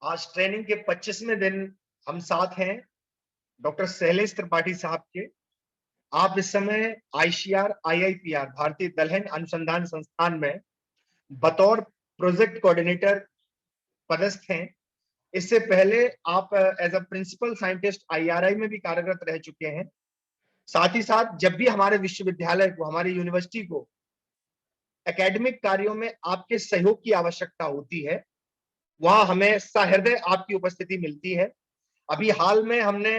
आज ट्रेनिंग के 25वें दिन हम साथ हैं डॉक्टर शैलेश त्रिपाठी साहब के। आप इस समय आईसीआर आईआईपीआर भारतीय दलहन अनुसंधान संस्थान में बतौर प्रोजेक्ट कोऑर्डिनेटर पदस्थ हैं। इससे पहले आप as a principal scientist IRI में भी कार्यरत रह चुके हैं। साथ ही साथ जब भी हमारे विश्वविद्यालय को, हमारी यूनिवर्सिटी को एकेडमिक कार्यों में आपके सहयोग की आवश्यकता होती है, वहां हमें सहृदय आपकी उपस्थिति मिलती है। अभी हाल में हमने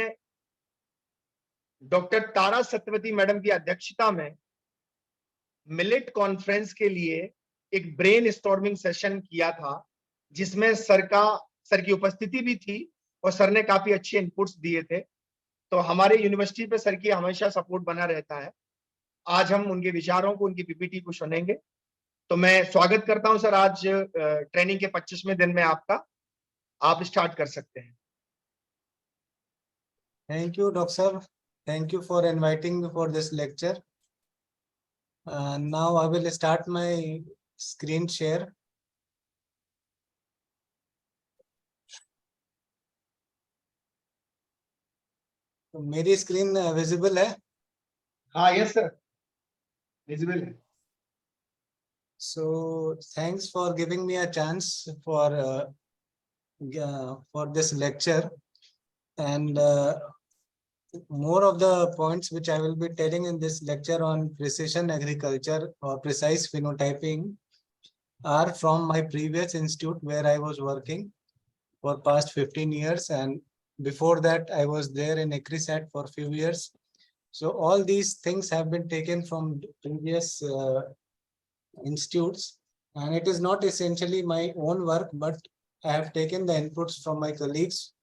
डॉक्टर तारा सत्यवती मैडम की अध्यक्षता में मिलेट कॉन्फ्रेंस के लिए एक ब्रेन स्टॉर्मिंग सेशन किया था, जिसमें सर की उपस्थिति भी थी और सर ने काफी अच्छे इनपुट्स दिए थे। तो हमारे यूनिवर्सिटी पे सर की हमेशा सपोर्ट बना रहता है। आज हम उनके विचारों को, उनकी पीपीटी को सुनेंगे। तो मैं स्वागत करता हूं सर आज ट्रेनिंग के 25वें दिन में आपका। आप स्टार्ट कर सकते हैं। Thank you, Dr. Sir. Thank you for inviting me for this lecture. Now I will start my screen share. तो मेरी स्क्रीन विजिबल है? हाँ, यस सर, विजिबल है। So thanks for giving me a chance for this lecture, and more of the points which I will be telling in this lecture on precision agriculture or precise phenotyping are from my previous institute where I was working for past 15 years, and before that I was there in ECRISAT for a few years. So all these things have been taken from previous institutes, and it is not essentially my own work, but I have taken the inputs from my colleagues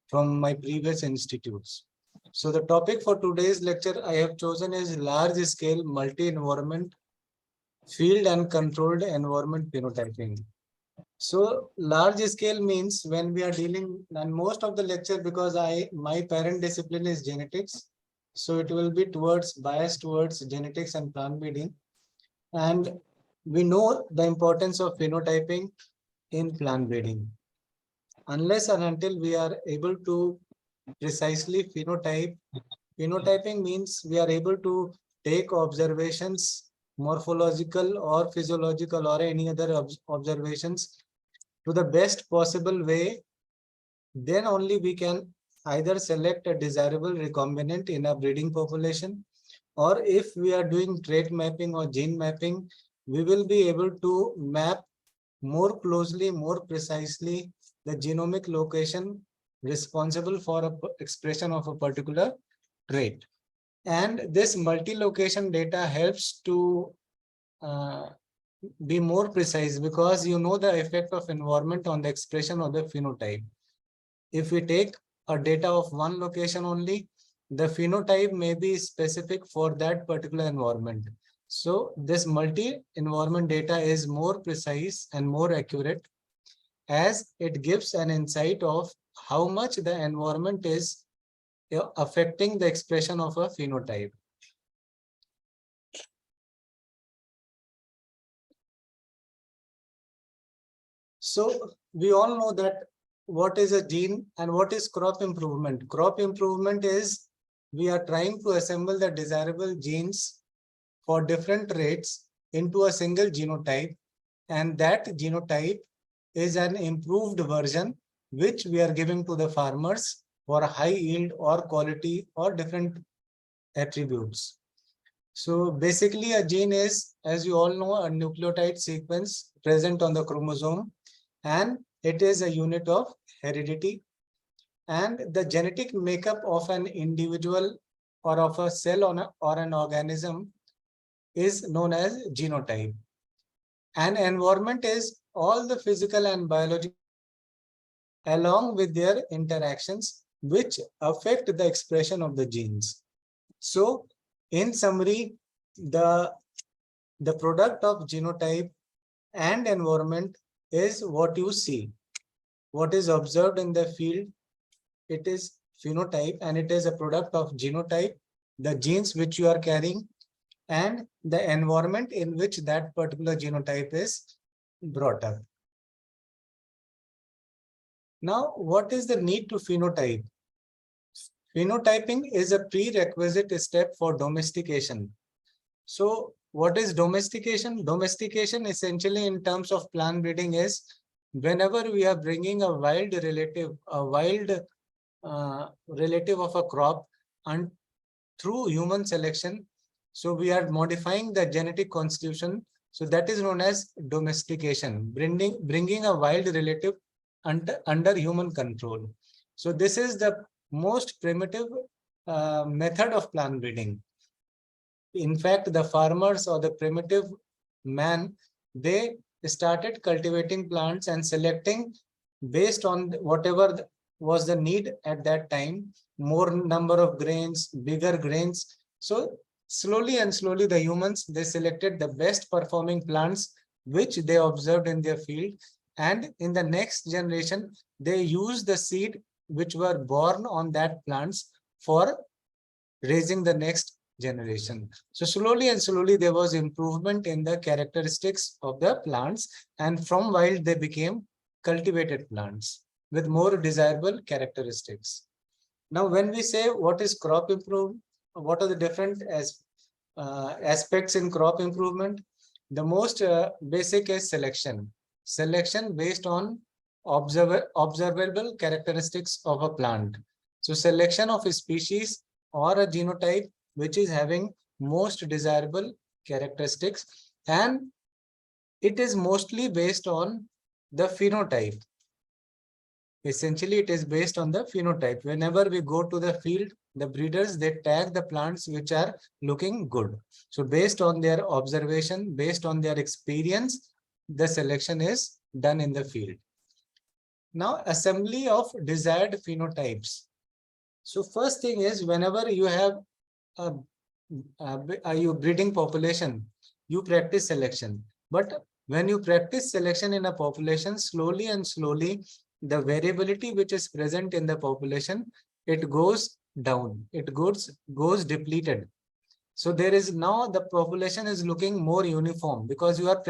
from my previous institutes. So the topic for today's lecture I have chosen is large scale multi-environment field and controlled environment phenotyping. So large scale means when we are dealing, and most of the lecture, because my parent discipline is genetics, so it will be biased towards genetics and plant breeding, and we know the importance of phenotyping in plant breeding. Unless and until we are able to precisely phenotyping means we are able to take observations, morphological or physiological or any other observations to the best possible way, then only we can either select a desirable recombinant in a breeding population, or if we are doing trait mapping or gene mapping, we will be able to map more closely, more precisely the genomic location responsible for expression of a particular trait. And this multi-location data helps to be more precise because you know the effect of environment on the expression of the phenotype. If we take a data of one location only, the phenotype may be specific for that particular environment. So this multi-environment data is more precise and more accurate, as it gives an insight of how much the environment is affecting the expression of a phenotype. So we all know that what is a gene and what is crop improvement. Crop improvement is we are trying to assemble the desirable genes for different traits into a single genotype, and that genotype is an improved version which we are giving to the farmers for high yield or quality or different attributes. So basically a gene is, as you all know, a nucleotide sequence present on the chromosome, and it is a unit of heredity, and the genetic makeup of an individual or of a cell or an organism is known as genotype. An environment is all the physical and biological along with their interactions which affect the expression of the genes. So in summary, the product of genotype and environment is what you see. What is observed in the field, it is phenotype, and it is a product of genotype, the genes which you are carrying, and the environment in which that particular genotype is brought up. Now, what is the need to phenotype? Phenotyping is a prerequisite step for domestication. So what is domestication? Domestication essentially in terms of plant breeding is whenever we are bringing a wild relative of a crop and through human selection, so we are modifying the genetic constitution. So that is known as domestication, bringing a wild relative under human control. So this is the most primitive method of plant breeding. In fact, the farmers or the primitive man, they started cultivating plants and selecting based on whatever was the need at that time, more number of grains, bigger grains. So slowly and slowly the humans, they selected the best performing plants which they observed in their field, and in the next generation they used the seed which were born on that plants for raising the next generation. So slowly and slowly there was improvement in the characteristics of the plants, and from wild they became cultivated plants with more desirable characteristics. Now, when we say what is crop improvement, what are the different aspects in crop improvement? The most basic is selection. Selection based on observable characteristics of a plant. So selection of a species or a genotype which is having most desirable characteristics, and it is mostly based on the phenotype. Essentially, it is based on the phenotype. Whenever we go to the field, the breeders, they tag the plants which are looking good. So based on their observation, based on their experience, the selection is done in the field. Now, assembly of desired phenotypes. So first thing is, whenever you have a breeding population, you practice selection. But when you practice selection in a population, slowly and slowly, the variability which is present in the population, it goes down, it goes depleted. So there is now the population is looking more uniform because you are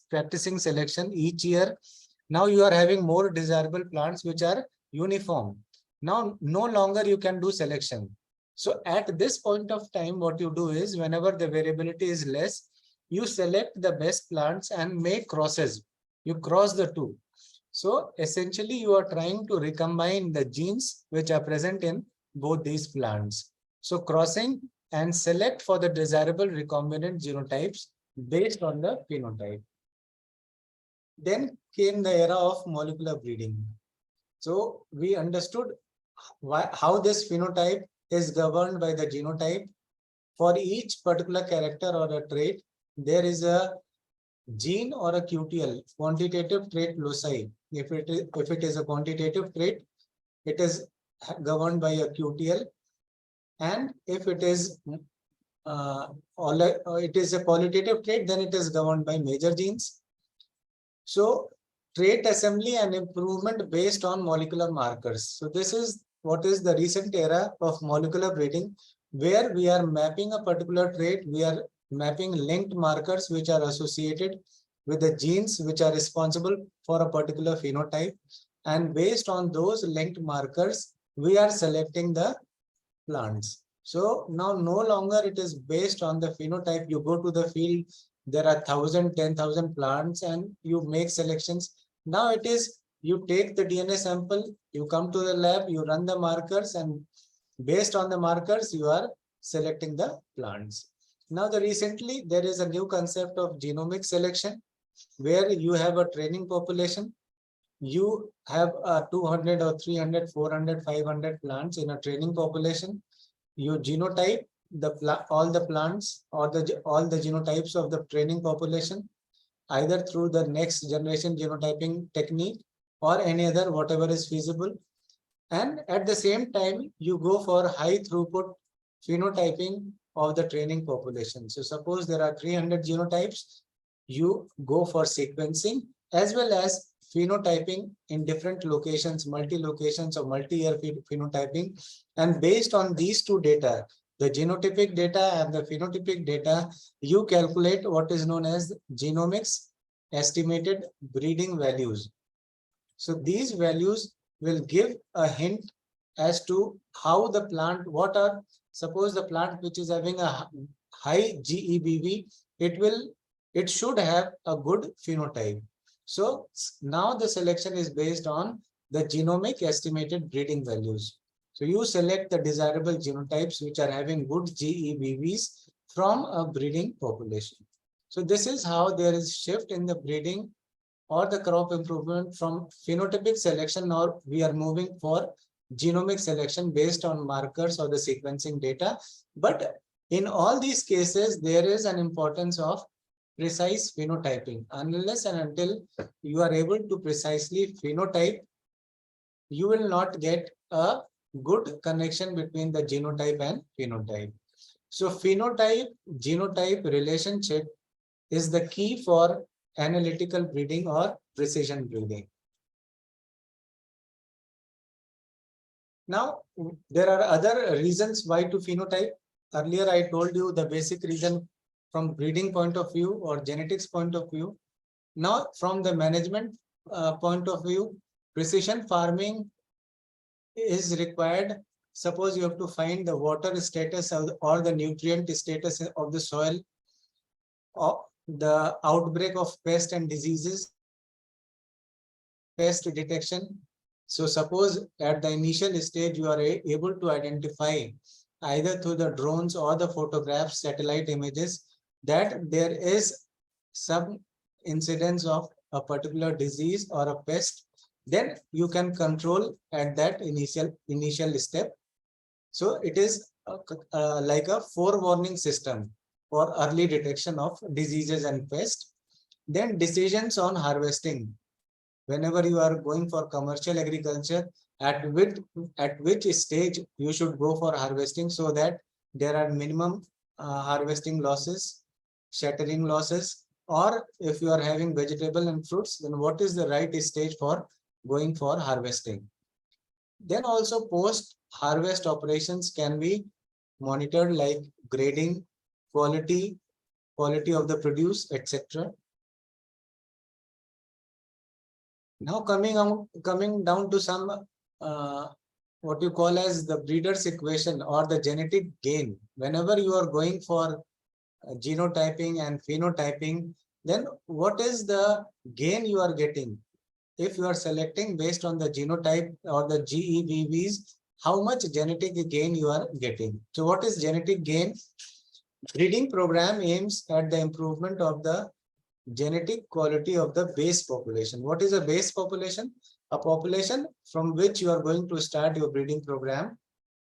practicing selection each year. Now you are having more desirable plants which are uniform. Now no longer you can do selection. So at this point of time, what you do is, whenever the variability is less, you select the best plants and make crosses. You cross the two. So essentially you are trying to recombine the genes which are present in both these plants. So crossing and select for the desirable recombinant genotypes based on the phenotype. Then came the era of molecular breeding. So we understood how this phenotype is governed by the genotype. For each particular character or a trait, there is a gene or a QTL, quantitative trait loci. If it is a quantitative trait, it is governed by a QTL, and if it is it is a qualitative trait, then it is governed by major genes. So trait assembly and improvement based on molecular markers. So this is what is the recent era of molecular breeding, where we are mapping a particular trait, we are mapping linked markers which are associated with the genes which are responsible for a particular phenotype, and based on those linked markers, we are selecting the plants. So now no longer it is based on the phenotype. You go to the field, there are 1,000, 10,000 plants and you make selections. Now it is, you take the DNA sample, you come to the lab, you run the markers, and based on the markers, you are selecting the plants. Now recently there is a new concept of genomic selection, where you have a training population. You have 200 or 300, 400, 500 plants in a training population. You genotype all the plants or all the genotypes of the training population, either through the next generation genotyping technique or any other, whatever is feasible. And at the same time, you go for high throughput phenotyping of the training population. So suppose there are 300 genotypes, you go for sequencing as well as phenotyping in different locations, multi-locations or multi-year phenotyping. And based on these two data, the genotypic data and the phenotypic data, you calculate what is known as genomics estimated breeding values. So these values will give a hint as to how the plant, suppose the plant which is having a high GEBV, it should have a good phenotype. So now the selection is based on the genomic estimated breeding values. So you select the desirable genotypes which are having good GEBVs from a breeding population. So this is how there is shift in the breeding or the crop improvement from phenotypic selection, or we are moving for genomic selection based on markers or the sequencing data. But in all these cases, there is an importance of precise phenotyping. Unless and until you are able to precisely phenotype, you will not get a good connection between the genotype and phenotype. So phenotype-genotype relationship is the key for analytical breeding or precision breeding. Now, there are other reasons why to phenotype. Earlier, I told you the basic reason from breeding point of view or genetics point of view. Now, from the management point of view, precision farming is required. Suppose you have to find the water status or the nutrient status of the soil, or the outbreak of pests and diseases, pest detection. So suppose at the initial stage, you are able to identify either through the drones or the photographs, satellite images, that there is some incidence of a particular disease or a pest, then you can control at that initial step. So it is like a forewarning system for early detection of diseases and pests. Then decisions on harvesting. Whenever you are going for commercial agriculture, at which stage you should go for harvesting, so that there are minimum harvesting losses, shattering losses, or if you are having vegetable and fruits, then what is the right stage for going for harvesting. Then also post harvest operations can be monitored, like grading, quality of the produce, etc. Now coming down to some what you call as the breeder's equation or the genetic gain. Whenever you are going for genotyping and phenotyping, then what is the gain you are getting? If you are selecting based on the genotype or the GEBVs, how much genetic gain you are getting? So what is genetic gain? Breeding program aims at the improvement of the genetic quality of the base population. What is a base population? A population from which you are going to start your breeding program.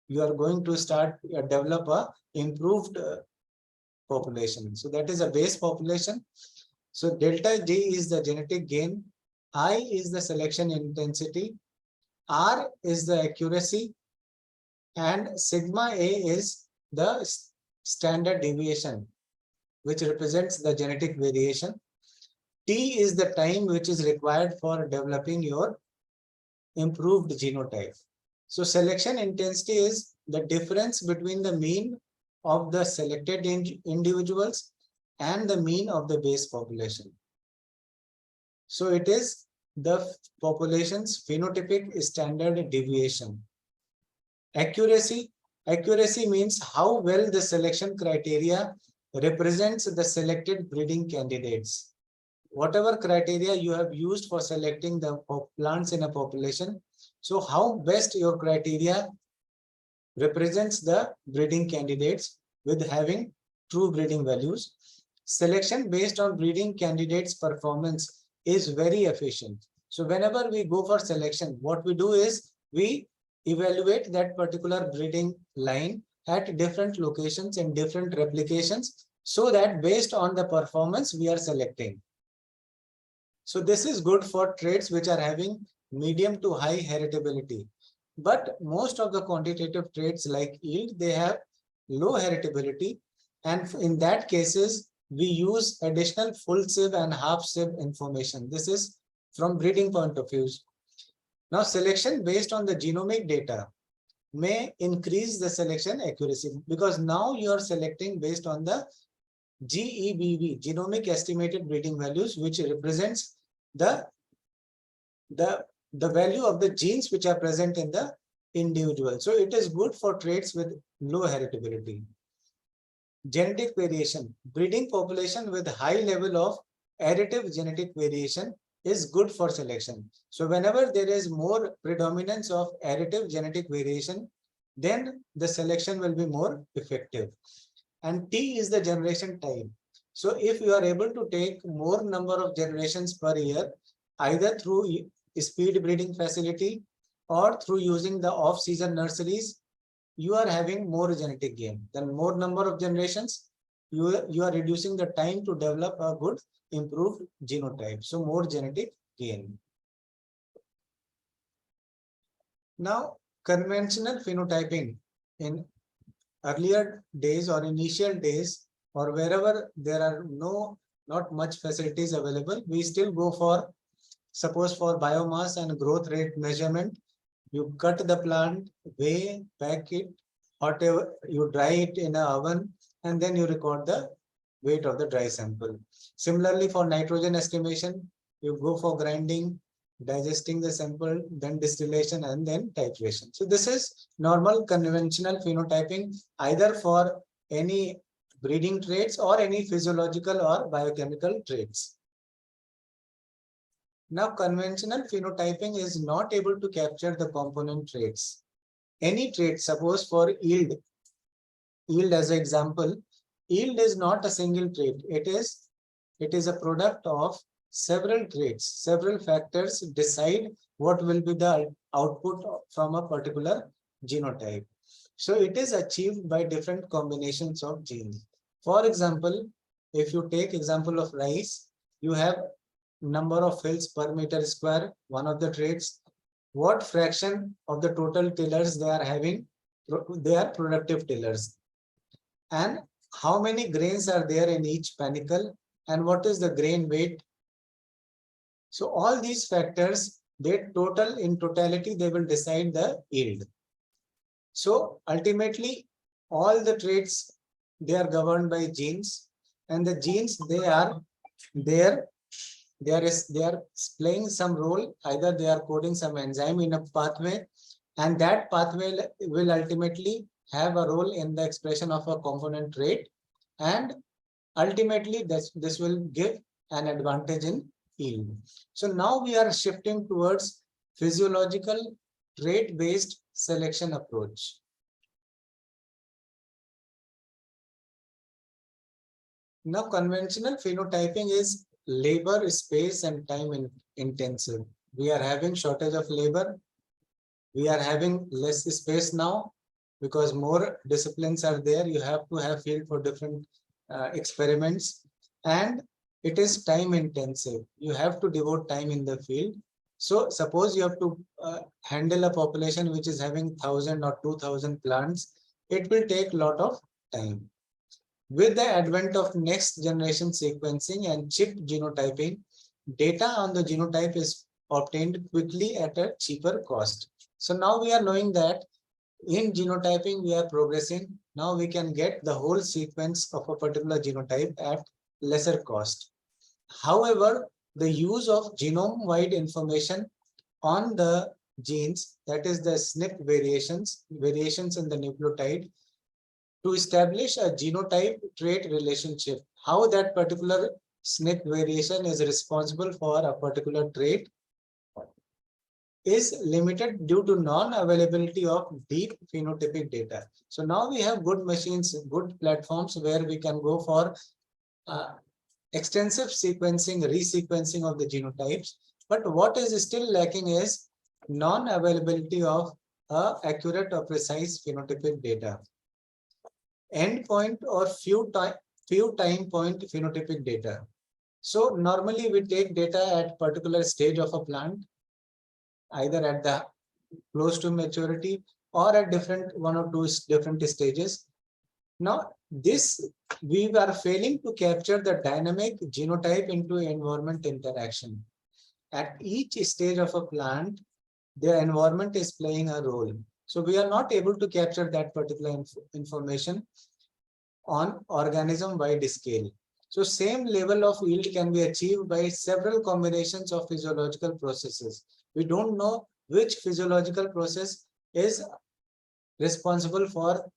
You are going to start develop a improved population. So that is a base population. So delta G is the genetic gain, I is the selection intensity, R is the accuracy, and sigma A is the standard deviation, which represents the genetic variation. T is the time which is required for developing your improved genotype. So selection intensity is the difference between the mean of the selected individuals and the mean of the base population. So it is the population's phenotypic standard deviation. Accuracy means how well the selection criteria represents the selected breeding candidates. Whatever criteria you have used for selecting the plants in a population, so how best your criteria represents the breeding candidates with having true breeding values. Selection based on breeding candidates' performance is very efficient. So whenever we go for selection, what we do is we evaluate that particular breeding line at different locations and different replications, so that based on the performance we are selecting. So this is good for traits which are having medium to high heritability. But most of the quantitative traits like yield, they have low heritability. And in that cases, we use additional full sieve and half sieve information. This is from breeding point of view. Now, selection based on the genomic data may increase the selection accuracy, because now you are selecting based on the GEBV, genomic estimated breeding values, which represents the the value of the genes which are present in the individual. So it is good for traits with low heritability. Genetic variation. Breeding population with high level of additive genetic variation is good for selection. So whenever there is more predominance of additive genetic variation, then the selection will be more effective. And T is the generation time. So if you are able to take more number of generations per year, either through speed breeding facility or through using the off-season nurseries, you are having more genetic gain. Then more number of generations, you are reducing the time to develop a good improved genotype. So more genetic gain. Now, conventional phenotyping in earlier days or initial days, or wherever there are not much facilities available, we still go for, suppose for biomass and growth rate measurement. You cut the plant, weigh, pack it, whatever, you dry it in an oven, and then you record the weight of the dry sample. Similarly, for nitrogen estimation, you go for grinding, digesting the sample, then distillation, and then titration. So this is normal conventional phenotyping, either for any breeding traits or any physiological or biochemical traits. Now, conventional phenotyping is not able to capture the component traits. Any trait, suppose for yield as an example, yield is not a single trait. It is a product of several traits. Several factors decide what will be the output from a particular genotype. So it is achieved by different combinations of genes. For example, if you take example of rice, you have number of fields per meter square, one of the traits. What fraction of the total tillers they are having? They are productive tillers. And how many grains are there in each panicle, and what is the grain weight? So all these factors, they total in totality, they will decide the yield. So ultimately, all the traits, they are governed by genes, and the genes, they are playing some role. Either they are coding some enzyme in a pathway, and that pathway will ultimately have a role in the expression of a component trait, and ultimately this will give an advantage in yield. So now we are shifting towards physiological trait-based selection approach. Now, conventional phenotyping is labor, space, and time intensive. We are having shortage of labor. We are having less space now because more disciplines are there. You have to have field for different experiments, and it is time intensive. You have to devote time in the field. So suppose you have to handle a population which is having 1,000 or 2,000 plants, it will take a lot of time. With the advent of next generation sequencing and chip genotyping, data on the genotype is obtained quickly at a cheaper cost. So now we are knowing that in genotyping we are progressing. Now we can get the whole sequence of a particular genotype at lesser cost. However, the use of genome-wide information on the genes, that is the SNP variations in the nucleotide, to establish a genotype trait relationship, how that particular SNP variation is responsible for a particular trait, is limited due to non-availability of deep phenotypic data. So now we have good machines, good platforms where we can go for extensive sequencing, resequencing of the genotypes. But what is still lacking is non-availability of accurate or precise phenotypic data. Endpoint or few time point phenotypic data. So normally we take data at particular stage of a plant, either at the close to maturity or at one or two different stages. Now this, we are failing to capture the dynamic genotype into environment interaction. At each stage of a plant, the environment is playing a role. So we are not able to capture that particular information on organism-wide scale. So same level of yield can be achieved by several combinations of physiological processes. We don't know which physiological process is responsible for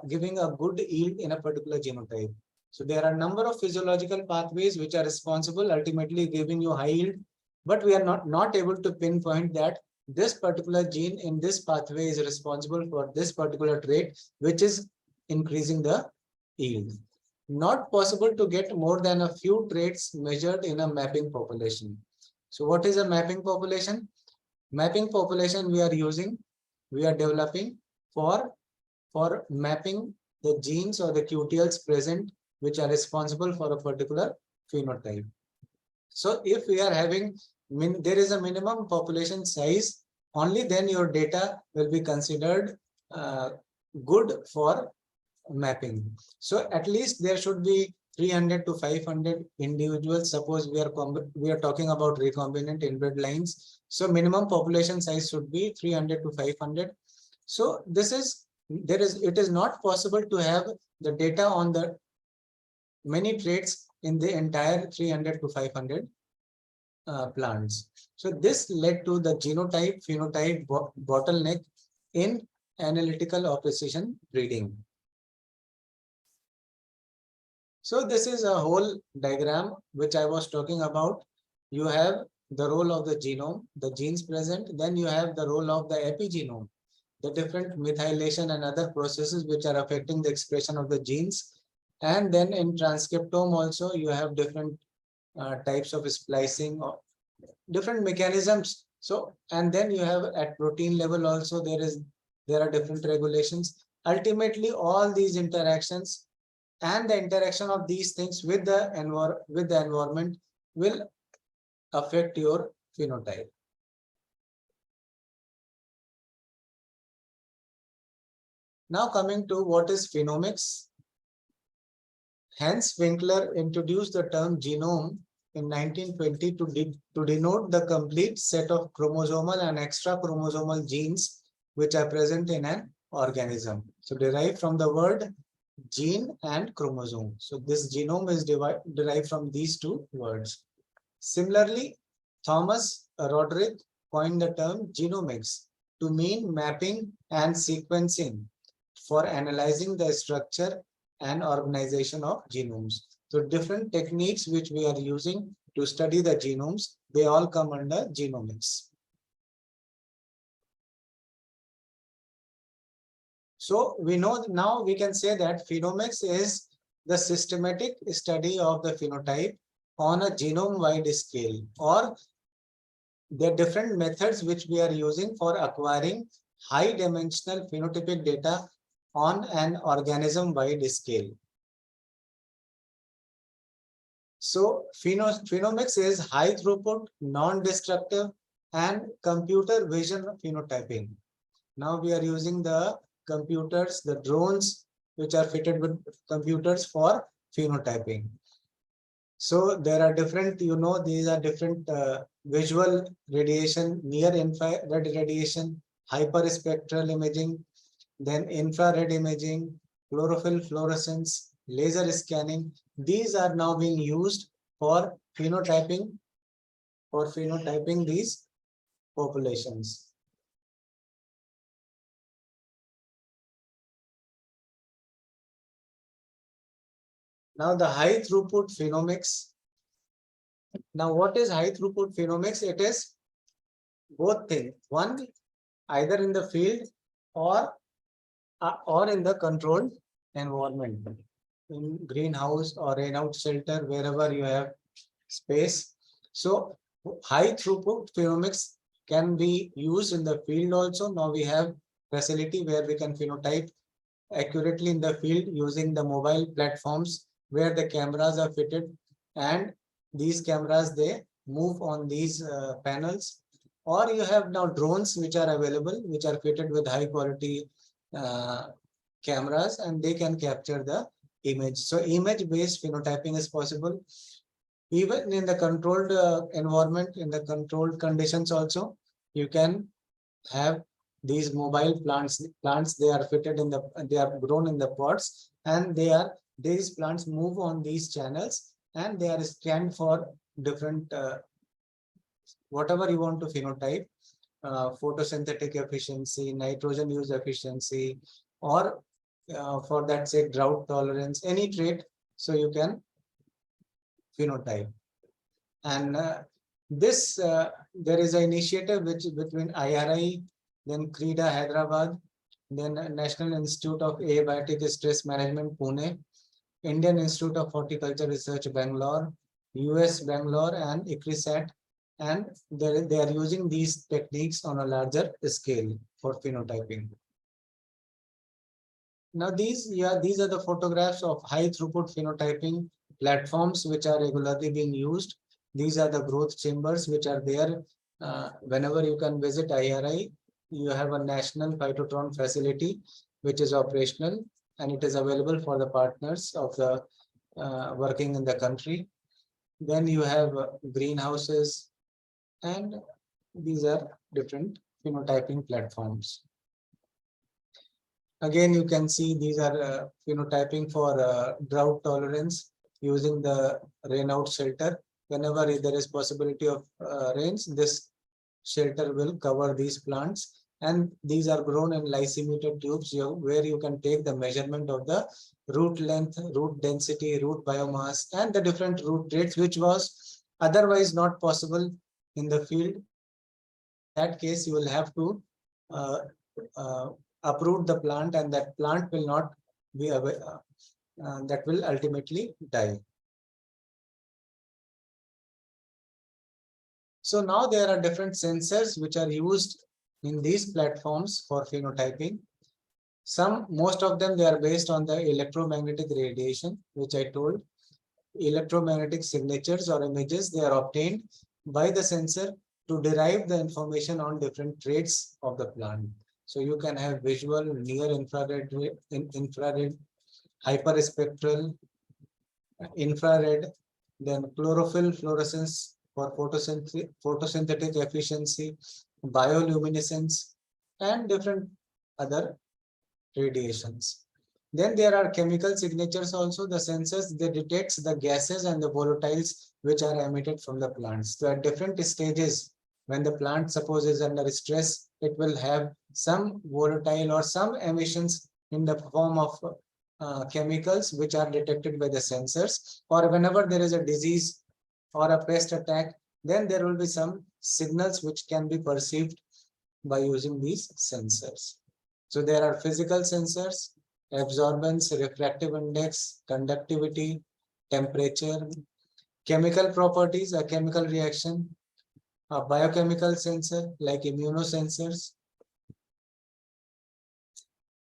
giving a good yield in a particular genotype. So there are a number of physiological pathways which are responsible ultimately giving you high yield, but we are not able to pinpoint that this particular gene in this pathway is responsible for this particular trait, which is increasing the yield. Not possible to get more than a few traits measured in a mapping population. So what is a mapping population? Mapping population we are developing for mapping the genes or the QTLs present which are responsible for a particular phenotype. So if we are having there is a minimum population size, only then your data will be considered good for mapping. So at least there should be 300 to 500 individuals. Suppose we are talking about recombinant inbred lines. So minimum population size should be 300 to 500. So it is not possible to have the data on the many traits in the entire 300 to 500 plants. So this led to the genotype phenotype bottleneck in analytical opposition breeding. So this is a whole diagram which I was talking about. You have the role of the genome, the genes present, then you have the role of the epigenome, the different methylation and other processes which are affecting the expression of the genes. And then in transcriptome also you have different types of splicing or different mechanisms. So, and then you have at protein level also there are different regulations. Ultimately, all these interactions and the interaction of these things with the environment will affect your phenotype. Now coming to what is phenomics. Hans Winkler introduced the term genome in 1920 to denote the complete set of chromosomal and extra chromosomal genes which are present in an organism. So derived from the word gene and chromosome. So this genome is derived from these two words. Similarly, Thomas Roderick coined the term genomics to mean mapping and sequencing for analyzing the structure and organization of genomes. So different techniques which we are using to study the genomes, they all come under genomics. So we know now we can say that phenomics is the systematic study of the phenotype on a genome-wide scale, or the different methods which we are using for acquiring high-dimensional phenotypic data on an organism-wide scale. So phenomics is high throughput, non-destructive, and computer vision phenotyping. Now we are using the computers, the drones, which are fitted with computers for phenotyping. So there are different, these are different visual radiation, near infrared radiation, hyperspectral imaging, then infrared imaging, chlorophyll fluorescence, laser scanning. These are now being used for phenotyping these populations. Now the high throughput phenomics. Now what is high throughput phenomics? It is both things. One, either in the field or in the controlled environment, in greenhouse or rainout shelter, wherever you have space. So high throughput phenomics can be used in the field also. Now we have facility where we can phenotype accurately in the field using the mobile platforms where the cameras are fitted, and these cameras, they move on these panels. Or you have now drones which are available, which are fitted with high quality cameras, and they can capture the image. So image based phenotyping is possible. Even in the controlled environment, in the controlled conditions also, you can have these mobile plants. They are fitted in they are grown in the pots, and these plants move on these channels, and they are scanned for different whatever you want to phenotype. photosynthetic efficiency, nitrogen use efficiency, or for that say drought tolerance, any trait, so you can phenotype. And this there is an initiative which between IRI, then CREDA Hyderabad, then National Institute of Abiotic Stress Management Pune, Indian Institute of Horticulture Research Bangalore, US Bangalore, and ICRISAT, and they are using these techniques on a larger scale for phenotyping. Now these are the photographs of high throughput phenotyping platforms which are regularly being used. These are the growth chambers which are there. Whenever you can visit IRI, you have a national phytotron facility which is operational, and it is available for the partners of the working in the country. Then you have greenhouses, and these are different phenotyping platforms. Again, you can see these are phenotyping for drought tolerance using the rainout shelter. Whenever there is possibility of rains, this shelter will cover these plants, and these are grown in lysimeter tubes where you can take the measurement of the root length, root density, root biomass, and the different root traits, which was otherwise not possible in the field. In that case, you will have to uproot the plant, and that plant will not be that will ultimately die. So now there are different sensors which are used in these platforms for phenotyping. Most of them, they are based on the electromagnetic radiation, which I told. Electromagnetic signatures or images, they are obtained by the sensor to derive the information on different traits of the plant. So you can have visual, near infrared, hyperspectral, infrared, then chlorophyll fluorescence for photosynthetic efficiency, bioluminescence, and different other radiations. Then there are chemical signatures also. The sensors, they detect the gases and the volatiles which are emitted from the plants. So at different stages, when the plant suppose is under stress, it will have some volatile or some emissions in the form of chemicals which are detected by the sensors. Or whenever there is a disease or a pest attack, then there will be some signals which can be perceived by using these sensors. So there are physical sensors, absorbance, refractive index, conductivity, temperature, chemical properties, a chemical reaction, a biochemical sensor like immunosensors.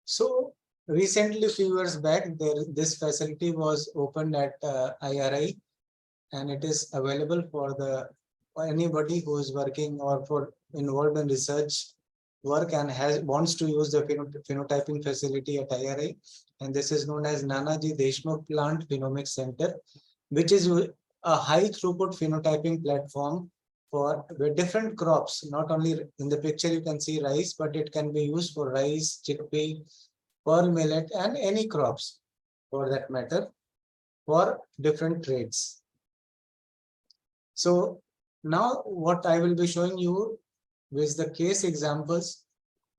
So recently, few years back, this facility was opened at IRI, and it is available for anybody who is working or for involved in research work and wants to use the phenotyping facility at IRI. And this is known as Nanaji Deshmukh Plant Phenomics Center, which is a high throughput phenotyping platform for different crops. Not only in the picture you can see rice, but it can be used for rice, chickpea, pearl millet, and any crops for that matter, for different traits. So now what I will be showing you is the case examples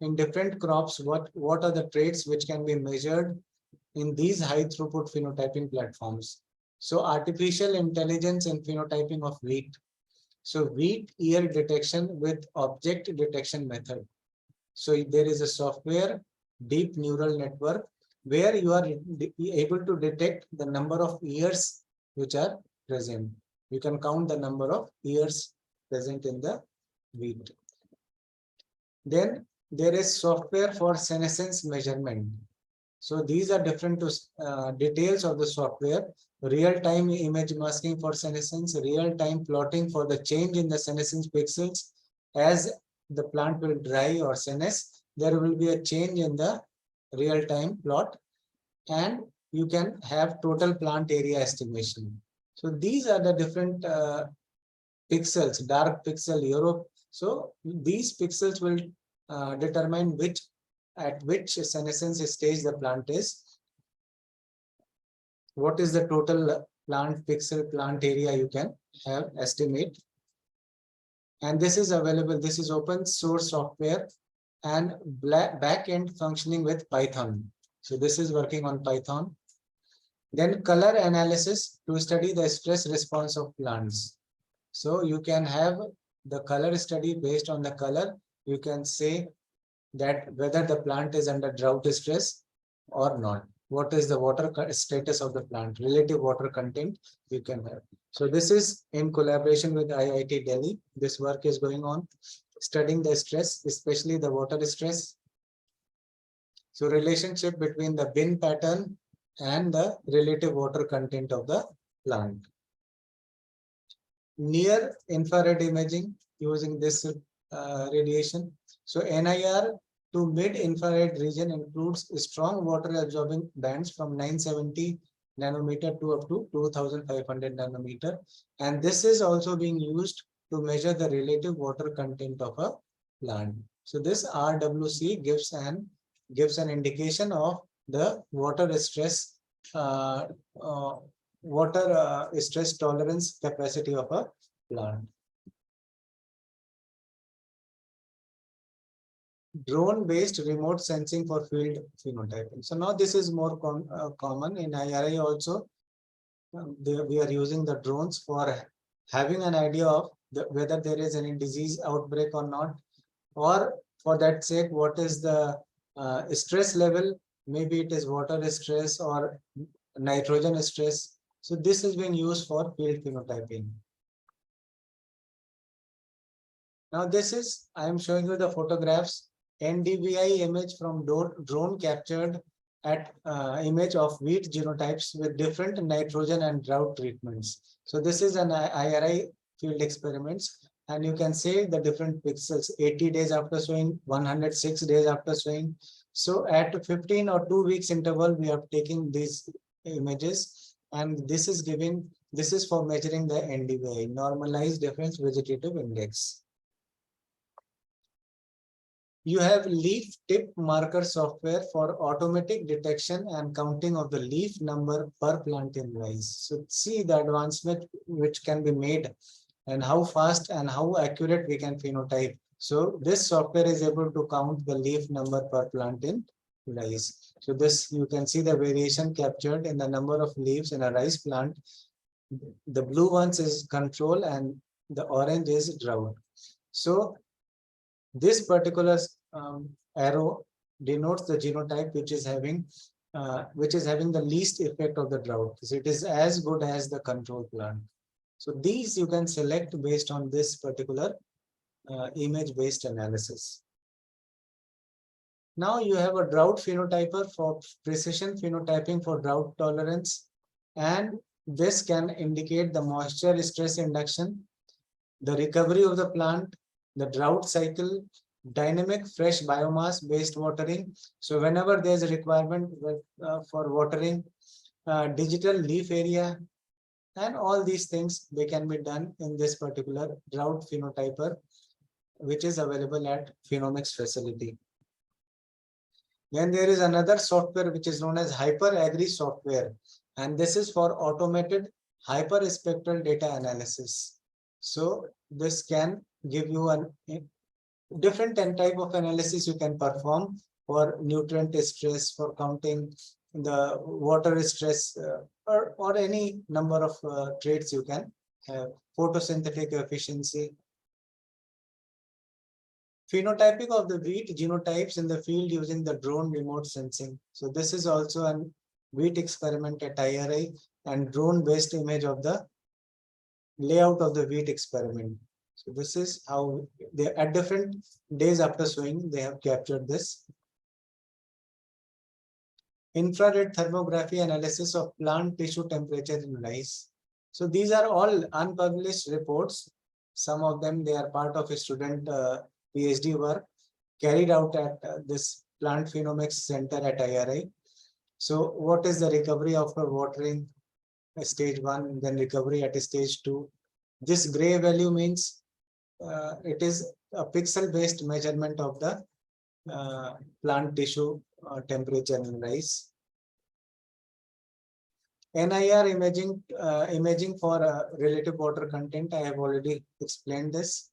in different crops. What are the traits which can be measured in these high throughput phenotyping platforms? So artificial intelligence and phenotyping of wheat. So wheat ear detection with object detection method. So there is a software, deep neural network, where you are able to detect the number of ears which are present. You can count the number of ears present in the wheat. Then there is software for senescence measurement. So these are different details of the software. Real-time image masking for senescence, real-time plotting for the change in the senescence pixels. As the plant will dry or senesce, there will be a change in the real-time plot, and you can have total plant area estimation. So these are the different pixels, dark pixel, Europe. So these pixels will determine at which senescence stage the plant is. What is the total plant area you can have estimate. And this is available. This is open source software and back-end functioning with Python. So this is working on Python. Then color analysis to study the stress response of plants. So you can have the color study based on the color. You can say that whether the plant is under drought stress or not. What is the water status of the plant, relative water content you can have. So this is in collaboration with IIT Delhi. This work is going on, studying the stress, especially the water stress. So relationship between the bin pattern and the relative water content of the plant. Near infrared imaging using this radiation. So NIR to mid-infrared region includes strong water absorbing bands from 970 nanometer to up to 2500 nanometer. And this is also being used to measure the relative water content of a plant. So this RWC gives an indication of the water stress stress tolerance capacity of a plant. Drone-based remote sensing for field phenotyping. So now this is more common in IRI also. We are using the drones for having an idea of whether there is any disease outbreak or not, or for that sake, what is the stress level? Maybe it is water stress or nitrogen stress. So this is being used for field phenotyping. Now this is, I am showing you the photographs, NDVI image from drone captured at image of wheat genotypes with different nitrogen and drought treatments. So this is an IRI field experiments, and you can see the different pixels, 80 days after sowing, 106 days after sowing. So at 15 or 2 weeks interval, we are taking these images, and this is for measuring the NDVI, normalized difference vegetative index. You have leaf tip marker software for automatic detection and counting of the leaf number per plant in rice. So see the advancement which can be made and how fast and how accurate we can phenotype. So this software is able to count the leaf number per plant in rice. So this, you can see the variation captured in the number of leaves in a rice plant. The blue ones is control and the orange is drought. So this particular arrow denotes the genotype which is having the least effect of the drought. So it is as good as the control plant. So these you can select based on this particular image-based analysis. Now you have a drought phenotyper for precision phenotyping for drought tolerance, and this can indicate the moisture stress induction, the recovery of the plant, the drought cycle, dynamic fresh biomass based watering. So whenever there's a requirement for watering, digital leaf area, and all these things, they can be done in this particular drought phenotyper, which is available at Phenomics facility. Then there is another software which is known as HyperAgri software, and this is for automated hyperspectral data analysis. So this can give you a different type of analysis you can perform for nutrient stress, for counting the water stress, or any number of traits you can have, photosynthetic efficiency. Phenotyping of the wheat genotypes in the field using the drone remote sensing. So this is also a wheat experiment at IRI and drone based image of the layout of the wheat experiment. So this is how they, at different days after sowing, they have captured this. Infrared thermography analysis of plant tissue temperature in rice. So these are all unpublished reports. Some of them, they are part of a student PhD work carried out at this Plant Phenomics Center at IRI. So what is the recovery after watering stage 1, then recovery at stage 2? This gray value means it is a pixel based measurement of the plant tissue temperature in rice. NIR imaging for relative water content, I have already explained this.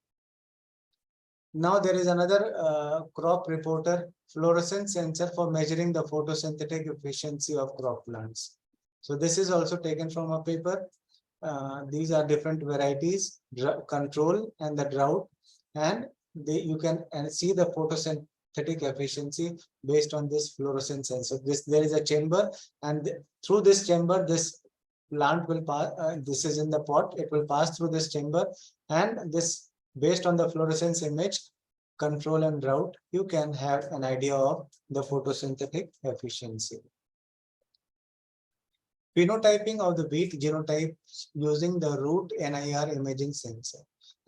Now there is another crop reporter fluorescence sensor for measuring the photosynthetic efficiency of crop plants. So this is also taken from a paper. These are different varieties, control and the drought, and you can see the photosynthetic efficiency based on this fluorescence sensor. There is a chamber, and through this chamber, this plant will pass. This is in the pot. It will pass through this chamber, and this based on the fluorescence image, control and drought, you can have an idea of the photosynthetic efficiency. Phenotyping of the wheat genotype using the root NIR imaging sensor.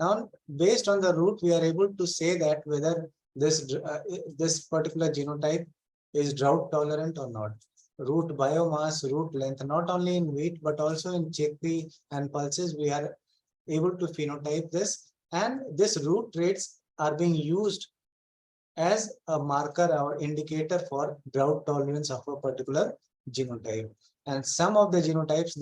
Now, based on the root, we are able to say that whether this particular genotype is drought tolerant or not. Root biomass, root length, not only in wheat, but also in chickpea and pulses, we are able to phenotype this. And this root traits are being used as a marker or indicator for drought tolerance of a particular genotype. And some of the genotypes,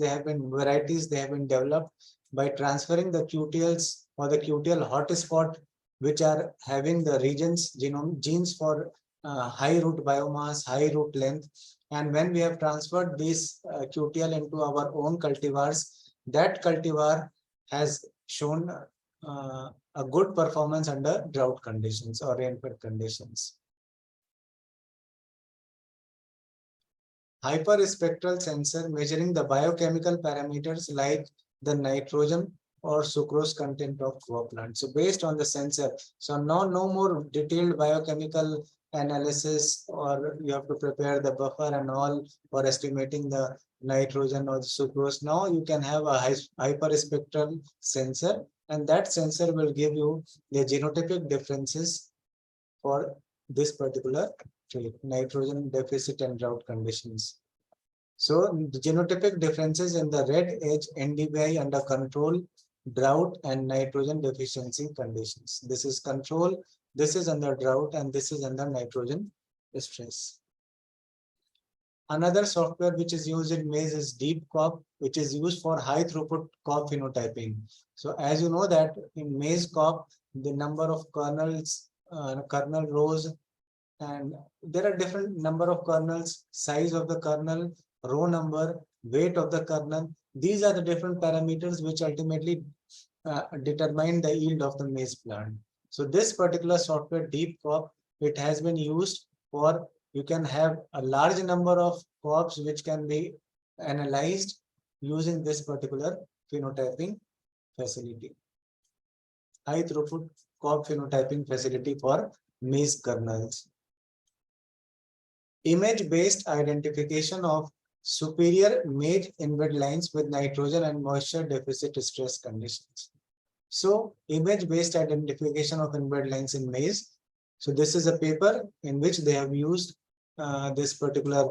varieties, they have been developed by transferring the QTLs or the QTL hotspot, which are having the genes for high root biomass, high root length. And when we have transferred this QTL into our own cultivars, that cultivar has shown a good performance under drought conditions or rainfed conditions. Hyperspectral sensor measuring the biochemical parameters like the nitrogen or sucrose content of crop plant. So based on the sensor, so no more detailed biochemical analysis, or you have to prepare the buffer and all for estimating the nitrogen or the sucrose. Now you can have a hyperspectral sensor, and that sensor will give you the genotypic differences for this particular trait, nitrogen deficit and drought conditions. So the genotypic differences in the red edge NDVI under control, drought and nitrogen deficiency conditions. This is control, this is under drought, and this is under nitrogen stress. Another software which is used in maize is Deep Crop, which is used for high throughput crop phenotyping. So as you know that in maize crop, the number of kernels, kernel rows, and there are different number of kernels, size of the kernel, row number, weight of the kernel. These are the different parameters which ultimately determine the yield of the maize plant. So this particular software, Deep Crop, it has been used for, you can have a large number of crops which can be analyzed using this particular phenotyping facility. High throughput crop phenotyping facility for maize kernels. Image-based identification of superior maize inbred lines with nitrogen and moisture deficit stress conditions. So image-based identification of inbred lines in maize. So this is a paper in which they have used this particular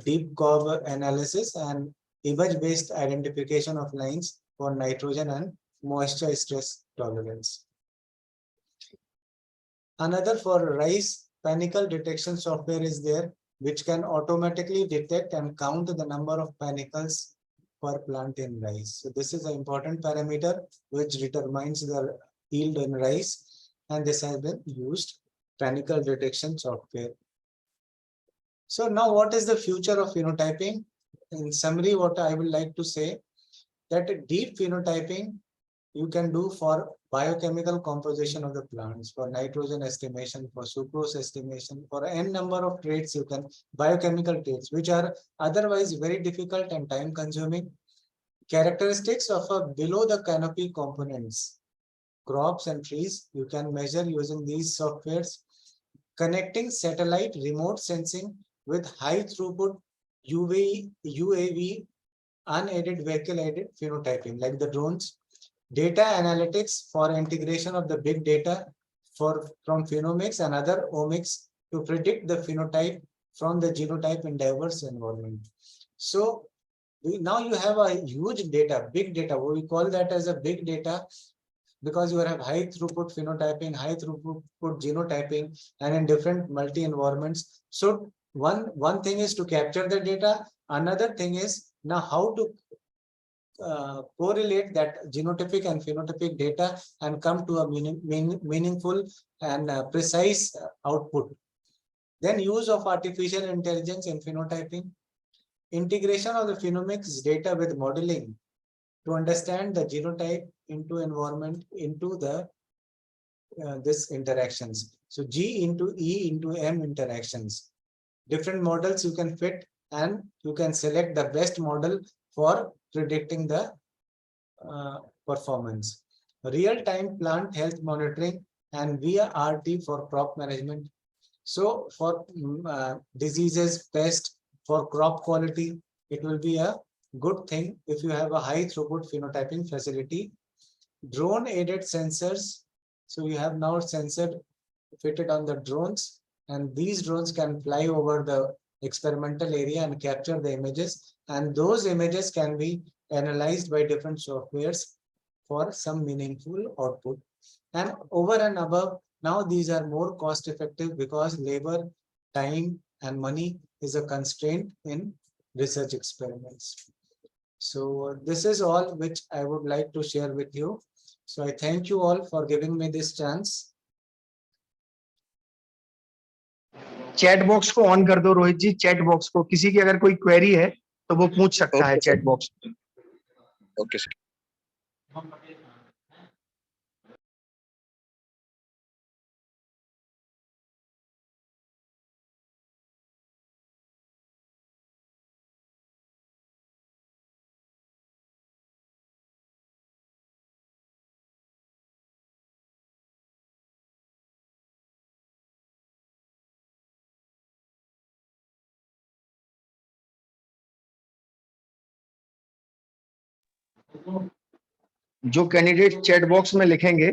deep curve analysis and image-based identification of lines for nitrogen and moisture stress tolerance. Another for rice, panicle detection software is there, which can automatically detect and count the number of panicles per plant in rice. So this is an important parameter which determines the yield in rice, and this has been used, panicle detection software. So now what is the future of phenotyping? In summary, what I would like to say, that deep phenotyping you can do for biochemical composition of the plants, for nitrogen estimation, for sucrose estimation, for n number of traits you can, biochemical traits, which are otherwise very difficult and time consuming. Characteristics of a below the canopy components, crops and trees, you can measure using these softwares. Connecting satellite remote sensing with high throughput UAV unaided vehicle aided phenotyping like the drones. Data analytics for integration of the big data from phenomics and other omics to predict the phenotype from the genotype in diverse environment. So now you have a huge data, big data. We call that as a big data because you have high throughput phenotyping, high throughput genotyping, and in different multi-environments. So one thing is to capture the data. Another thing is now how to correlate that genotypic and phenotypic data and come to a meaningful and precise output. Then use of artificial intelligence in phenotyping, integration of the phenomics data with modeling to understand the genotype into environment into the this interactions. So G into E into M interactions. Different models you can fit and you can select the best model for predicting the performance. Real-time plant health monitoring and via RT for crop management. So for diseases, pest, for crop quality, it will be a good thing if you have a high throughput phenotyping facility. Drone aided sensors. So you have now sensor fitted on the drones, and these drones can fly over the experimental area and capture the images, and those images can be analyzed by different softwares for some meaningful output. And over and above, now these are more cost effective because labor, time and money is a constraint in research experiments. So this is all which I would like to share with you. So I thank you all for giving me this chance. Chat box को on कर दो रोहित जी, chat box को, किसी की अगर कोई query है तो वो पूछ सकता है चैट बॉक्स। Okay sir. जो कैंडिडेट चैट बॉक्स में लिखेंगे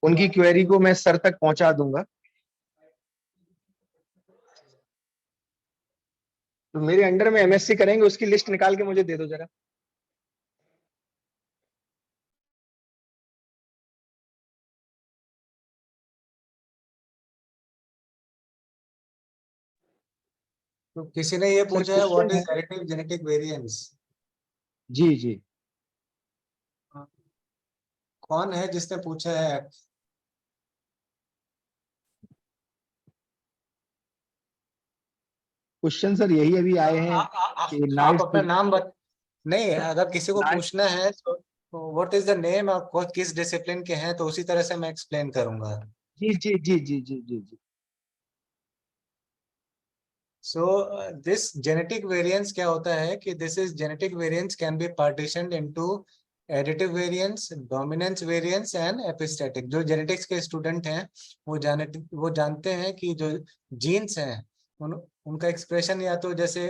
उनकी क्वेरी को मैं सर तक पहुंचा दूंगा। तो मेरे अंडर में एमएससी करेंगे उसकी लिस्ट निकाल के मुझे दे दो जरा। तो किसी ने ये पूछा है what is additive genetic variance. जी जी, कौन है जिसने पूछा है? क्वेश्चन सर यही अभी आए हैं कि आप अपना नाम नहीं, अगर किसी को पूछना है तो व्हाट इज द नेम और किस डिसिप्लिन के हैं तो उसी तरह से मैं एक्सप्लेन करूंगा। जी जी जी जी जी जी जी। So this genetic variance क्या होता है कि this is genetic variance can be partitioned into additive variance, dominance variance and epistatic। जो जेनेटिक्स के स्टूडेंट हैं वो जानते हैं कि जो जीन्स हैं उनका एक्सप्रेशन या तो जैसे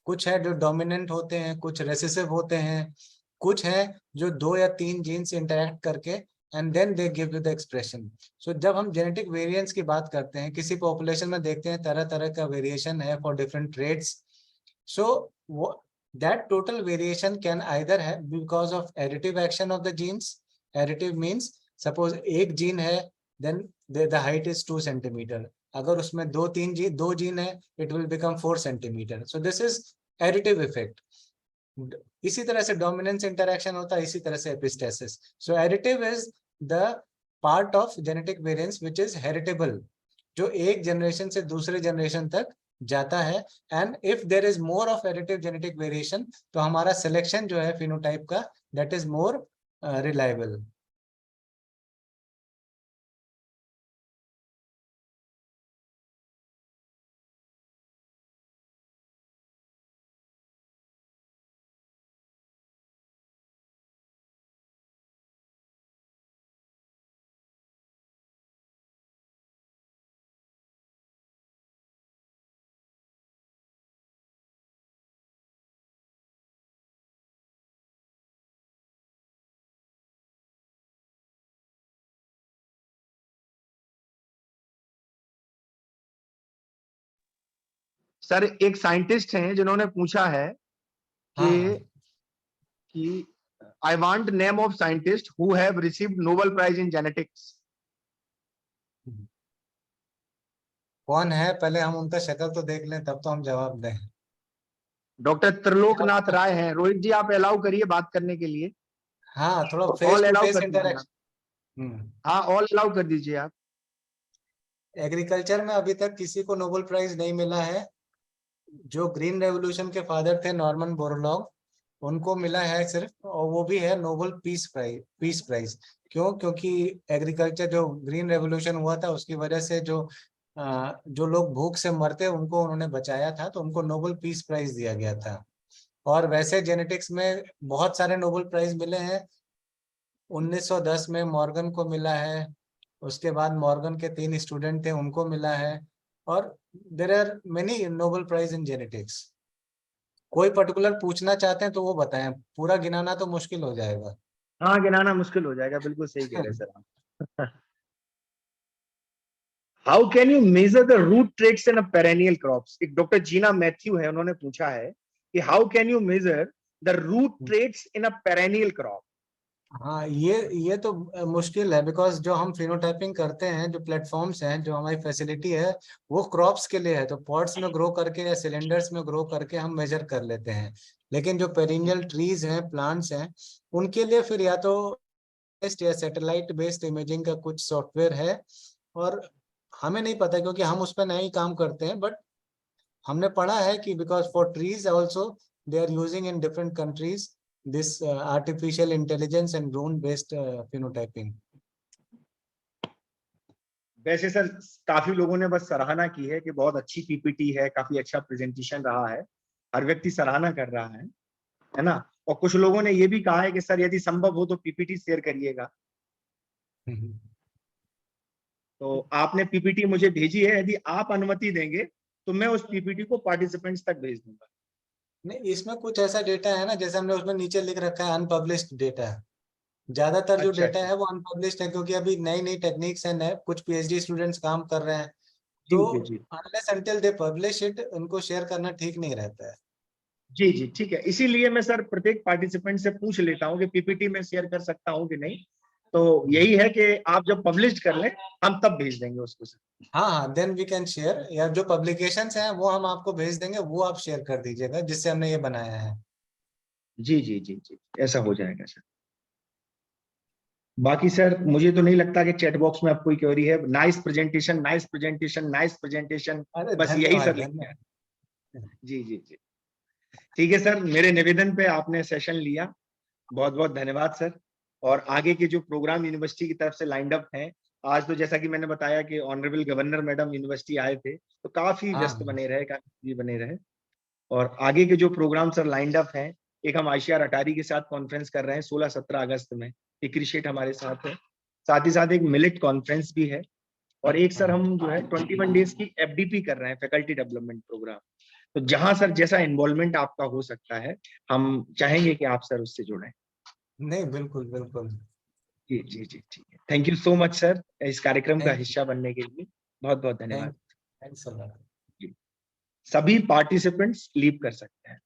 कुछ है जो डोमिनेंट होते हैं, कुछ रेसेसिव होते हैं, कुछ है जो 2 या 3 जीन्स इंटरेक्ट करके and then they give you the expression। So जब हम genetic variance की बात करते हैं, किसी population में देखते हैं तरह तरह का variation है for different traits। So that total variation can either have because of additive action of the genes। Additive means suppose एक जीन है then the height is 2 centimeter। अगर उसमें 2 जीन है it will become 4 centimeter। So this is additive effect। इसी तरह से dominance interaction होता है, इसी तरह से epistasis. So additive is the part of genetic variance which is heritable, जो एक जनरेशन से दूसरे जनरेशन तक जाता है। And if there is more of additive genetic variation तो हमारा सिलेक्शन जो है फिनोटाइप का that is more reliable. Sir एक साइंटिस्ट हैं जिन्होंने पूछा है कि I want name of scientist who have received Nobel prize in genetics. कौन है पहले हम उनका शक्ल तो देख लें तब तो हम जवाब दें। डॉक्टर त्रिलोकनाथ राय हैं। रोहित जी आप अलाउ करिए बात करने के लिए। हाँ, थोड़ा call face to allow face कर दीजिए इंटरेक्शन। हाँ, ऑल अलाउ कर दीजिए आप। एग्रीकल्चर में अभी तक किसी को नोबेल प्राइज नहीं मिला है। जो ग्रीन रेवोल्यूशन के फादर थे नॉर्मन बोरलॉग, उनको मिला है सिर्फ, और वो भी है नोबेल पीस प्राइज। क्यों? क्योंकि एग्रीकल्चर, जो ग्रीन रेवोल्यूशन हुआ था उसकी वजह से जो लोग भूख से मरते उनको उन्होंने बचाया था, तो उनको नोबेल पीस प्राइज दिया गया था। और वैसे जेनेटिक्स में बहुत सारे नोबेल प्राइज मिले हैं। 1910 में मॉर्गन को मिला है, उसके बाद मॉर्गन के 3 स्टूडेंट थे उनको मिला है, और there are many Nobel prize in genetics. कोई पर्टिकुलर पूछना चाहते हैं तो वो बताएं, पूरा गिनाना तो मुश्किल हो जाएगा। हाँ, गिनाना मुश्किल हो जाएगा, बिल्कुल सही कह रहे हैं सर आप। How can you measure the root traits in a perennial crops? एक डॉक्टर जीना मैथ्यू है, उन्होंने पूछा है कि how can you measure the root traits in a perennial crop? हाँ, ये तो मुश्किल है, बिकॉज जो हम फिनोटाइपिंग करते हैं, जो प्लेटफॉर्म्स हैं, जो हमारी फैसिलिटी है, वो क्रॉप्स के लिए है, तो पॉट्स में ग्रो करके या सिलेंडर्स में ग्रो करके हम मेजर कर लेते हैं। लेकिन जो पेरिनियल ट्रीज हैं, प्लांट्स हैं, उनके लिए फिर या तो या सैटेलाइट बेस्ड इमेजिंग का कुछ सॉफ्टवेयर है, और हमें नहीं पता क्योंकि हम उस पर नहीं काम करते हैं, बट हमने पढ़ा है कि because for trees also they are using in different countries this artificial intelligence and drone based phenotyping. वैसे सर काफी लोगों ने बस सराहना की है कि बहुत अच्छी पीपीटी है, काफी अच्छा प्रेजेंटेशन रहा है, हर व्यक्ति सराहना कर रहा है ना। और कुछ लोगों ने ये भी कहा है कि सर यदि संभव हो तो पीपीटी शेयर करिएगा। तो आपने पीपीटी मुझे भेजी है, यदि आप अनुमति देंगे तो मैं उस पीपीटी को पार्टिसिपेंट्स तक भेज दूंगा। नहीं, इसमें कुछ ऐसा डेटा है ना, जैसे हमने उसमें नीचे लिख रखा है अनपब्लिश्ड डेटा। ज्यादातर जो अच्छा डेटा अच्छा। है वो अनपब्लिश्ड है, क्योंकि अभी नई नई टेक्निक्स हैं, नए कुछ पीएचडी स्टूडेंट्स काम कर रहे हैं, जी तो जी जी unless until they publish it उनको शेयर करना ठीक नहीं रहता है। जी जी, ठीक है। इसीलिए मैं सर प्रत्येक पार्टिसिपेंट से पूछ लेता हूँ कि पीपीटी में शेयर कर सकता हूँ कि नहीं। तो यही है कि आप जब पब्लिश कर लें हम तब भेज देंगे उसको सर। हाँ हाँ, देन वी कैन शेयर, या जो पब्लिकेशंस हैं वो हम आपको भेज देंगे, वो आप शेयर कर दीजिएगा जिससे हमने ये बनाया है। जी जी जी जी, ऐसा हो जाएगा सर। बाकी सर मुझे तो नहीं लगता कि चैट बॉक्स में अब कोई क्वेरी है। Nice presentation, nice presentation, nice presentation, अरे बस यही धन्यवाद सर लिखते हैं। धन्यवाद। जी जी जी, ठीक है सर, मेरे निवेदन पे आपने सेशन लिया, बहुत बहुत धन्यवाद सर। और आगे के जो प्रोग्राम यूनिवर्सिटी की तरफ से लाइंड अप हैं, आज तो जैसा कि मैंने बताया कि ऑनरेबल गवर्नर मैडम यूनिवर्सिटी आए थे, तो काफी हाँ व्यस्त बने रहे, काफी busy बने रहे। और आगे के जो प्रोग्राम सर लाइंड अप हैं, एक हम आशिया अटारी के साथ कॉन्फ्रेंस कर रहे हैं 16-17 अगस्त में, इकरी शेठ हमारे साथ है। साथ ही साथ एक मिलेट कॉन्फ्रेंस भी है। और एक सर हम जो है 21 डेज की एफडीपी कर रहे हैं, फैकल्टी डेवलपमेंट प्रोग्राम। तो जहां सर जैसा इन्वॉल्वमेंट आपका हो सकता है, हम चाहेंगे कि आप सर उससे जुड़ें। नहीं, बिल्कुल बिल्कुल। जी जी जी, ठीक है। Thank you so much sir, इस कार्यक्रम का थैंक हिस्सा बनने के लिए बहुत बहुत थैंक धन्यवाद। Thanks a lot. जी, सभी पार्टिसिपेंट्स लीव कर सकते हैं।